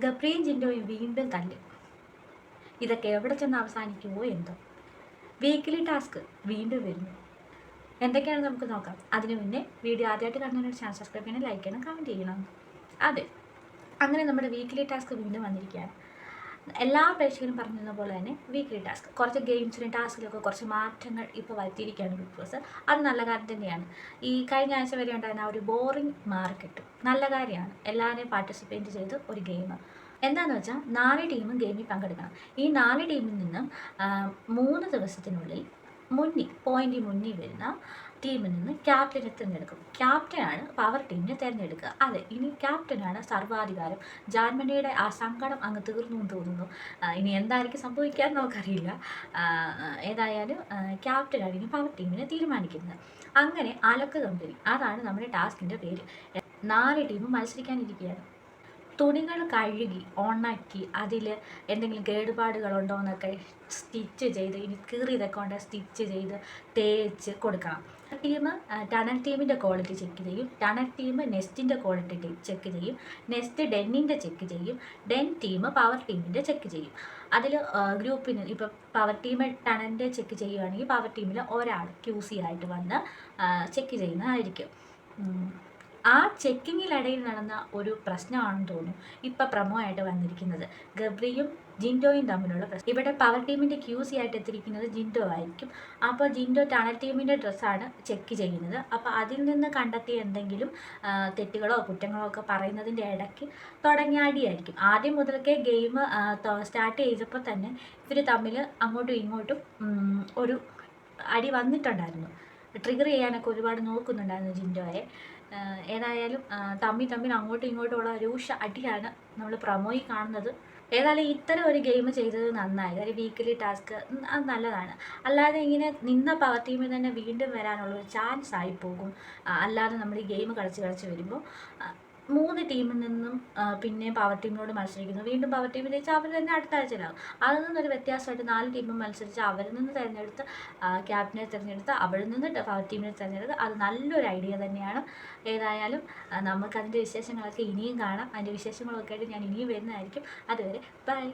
ഗബ്രിയും ജിൻഡോയും വീണ്ടും തല്ലും. ഇതൊക്കെ എവിടെ ചെന്ന് അവസാനിക്കുമോ എന്തോ. വീക്കിലി ടാസ്ക് വീണ്ടും വരുന്നു. എന്തൊക്കെയാണെന്ന് നമുക്ക് നോക്കാം. അതിനു മുന്നേ വീഡിയോ ആദ്യമായിട്ട് കാണുന്നതിനൊരു ചാനൽ സബ്സ്ക്രൈബ് ചെയ്യണം, ലൈക്ക് ചെയ്യണം, കമൻറ്റ് ചെയ്യണം. അതെ, അങ്ങനെ നമ്മുടെ വീക്കിലി ടാസ്ക് വീണ്ടും വന്നിരിക്കുകയാണ്. എല്ലാ പ്രേക്ഷകരും പറഞ്ഞിരുന്ന പോലെ തന്നെ വീക്കിലി ടാസ്ക് കുറച്ച് ഗെയിംസിലും ടാസ്കിലൊക്കെ കുറച്ച് മാറ്റങ്ങൾ ഇപ്പോൾ വരുത്തിയിരിക്കുകയാണ് ബിഗ് ബോസ്. അത് നല്ല കാര്യം തന്നെയാണ്. ഈ കഴിഞ്ഞ ആഴ്ച വരെ ഉണ്ടായിരുന്ന ആ ഒരു ബോറിംഗ് മാറിക്കിട്ടും. നല്ല കാര്യമാണ്. എല്ലാവരെയും പാർട്ടിസിപ്പേറ്റ് ചെയ്ത് ഒരു ഗെയിം എന്താണെന്ന് വെച്ചാൽ 4 ടീമും ഗെയിമിൽ പങ്കെടുക്കണം. ഈ 4 ടീമിൽ നിന്നും 3 ദിവസത്തിനുള്ളിൽ മുന്നിൽ വരുന്ന ടീമിൽ നിന്ന് ക്യാപ്റ്റനെ തിരഞ്ഞെടുക്കും. ക്യാപ്റ്റനാണ് പവർ ടീമിനെ തിരഞ്ഞെടുക്കുക. അതെ, ഇനി ക്യാപ്റ്റനാണ് സർവാധികാരം. ജാൻമണിയുടെ ആ സങ്കടം അങ്ങ് തീർന്നു എന്ന് തോന്നുന്നു. ഇനി എന്തായിരിക്കും സംഭവിക്കാൻ നമുക്കറിയില്ല. ഏതായാലും ക്യാപ്റ്റനായിരിക്കും പവർ ടീമിനെ തീരുമാനിക്കുന്നത്. അങ്ങനെ അലക്ക് കമ്പനി, അതാണ് നമ്മുടെ ടാസ്കിൻ്റെ പേര്. 4 ടീമും മത്സരിക്കാനിരിക്കുകയാണ്. തുണികൾ കഴുകി ഉണക്കി അതിൽ എന്തെങ്കിലും കേടുപാടുകളുണ്ടോ എന്നൊക്കെ സ്റ്റിച്ച് ചെയ്ത്, ഇനി കീറിയതൊക്കെ കൊണ്ട് സ്റ്റിച്ച് ചെയ്ത് തേച്ച് കൊടുക്കണം. ടണൽ ടീമിൻ്റെ ക്വാളിറ്റി ചെക്ക് ചെയ്യും. ടണൽ ടീം നെസ്റ്റിൻ്റെ ക്വാളിറ്റി ചെക്ക് ചെയ്യും. നെസ്റ്റ് ഡെന്നിൻ്റെ ചെക്ക് ചെയ്യും. ഡെൻ ടീം പവർ ടീമിൻ്റെ ചെക്ക് ചെയ്യും. അതിൽ ഗ്രൂപ്പിന് ഇപ്പോൾ പവർ ടീം ടണലിൻ്റെ ചെക്ക് ചെയ്യുകയാണെങ്കിൽ പവർ ടീമിൽ ഒരാൾ QC ആയിട്ട് വന്ന് ചെക്ക് ചെയ്യുന്നതായിരിക്കും. ആ ചെക്കിങ്ങിനിടയിൽ നടന്ന ഒരു പ്രശ്നമാണെന്ന് തോന്നുന്നു ഇപ്പോൾ പ്രമോ ആയിട്ട് വന്നിരിക്കുന്നത്. ഗബ്രിയും ജിൻഡോയും തമ്മിലുള്ള പ്രശ്നം. ഇവിടെ പവർ ടീമിൻ്റെ QC ആയിട്ട് എത്തിയിരിക്കുന്നത് ജിൻഡോ ആയിരിക്കും. അപ്പോൾ ജിൻഡോ ടണൽ ടീമിൻ്റെ ഡ്രസ്സാണ് ചെക്ക് ചെയ്യുന്നത്. അപ്പോൾ അതിൽ നിന്ന് കണ്ടെത്തിയ എന്തെങ്കിലും തെറ്റുകളോ കുറ്റങ്ങളോ ഒക്കെ പറയുന്നതിൻ്റെ ഇടയ്ക്ക് തുടങ്ങിയ അടിയായിരിക്കും. ആദ്യം മുതൽക്കേ ഗെയിം സ്റ്റാർട്ട് ചെയ്തപ്പോൾ തന്നെ ഇവർ തമ്മിൽ അങ്ങോട്ടും ഇങ്ങോട്ടും ഒരു അടി വന്നിട്ടുണ്ടായിരുന്നു. ട്രിഗർ ചെയ്യാനൊക്കെ ഒരുപാട് നോക്കുന്നുണ്ടായിരുന്നു ജിൻഡോയെ. ഏതായാലും തമ്മിൽ അങ്ങോട്ടും ഇങ്ങോട്ടുമുള്ള രൂക്ഷ അടിയാണ് നമ്മൾ പ്രമോയിൽ കാണുന്നത്. ഏതായാലും ഇത്തരം ഒരു ഗെയിം ചെയ്തത് നന്നായി. കാര്യം വീക്കിലി ടാസ്ക് അത് നല്ലതാണ്. അല്ലാതെ ഇങ്ങനെ നിന്ന പവർ ടീമിൽ തന്നെ വീണ്ടും വരാനുള്ളൊരു ചാൻസ് ആയി പോകും. അല്ലാതെ നമ്മൾ ഈ ഗെയിം കളിച്ച് വരുമ്പോൾ 3 ടീമിൽ നിന്നും പിന്നെയും പവർ ടീമിനോട് മത്സരിക്കുന്നു. വീണ്ടും പവർ ടീമിൽ ജയിച്ചാൽ അവർ തന്നെ അടുത്ത ആഴ്ചയിലാകും. അതിൽ നിന്നൊരു വ്യത്യാസമായിട്ട് 4 ടീമും മത്സരിച്ച് അവരിൽ നിന്ന് തിരഞ്ഞെടുത്ത് ക്യാപ്റ്റനെ തിരഞ്ഞെടുത്ത് അവരിൽ നിന്ന് പവർ ടീമിനെ തിരഞ്ഞെടുത്ത് അത് നല്ലൊരു ഐഡിയ തന്നെയാണ്. ഏതായാലും നമുക്കതിൻ്റെ വിശേഷങ്ങളൊക്കെ ഇനിയും കാണാം. അതിൻ്റെ വിശേഷങ്ങളൊക്കെ ആയിട്ട് ഞാൻ ഇനിയും വരുന്നതായിരിക്കും. അതുവരെ ബൈ.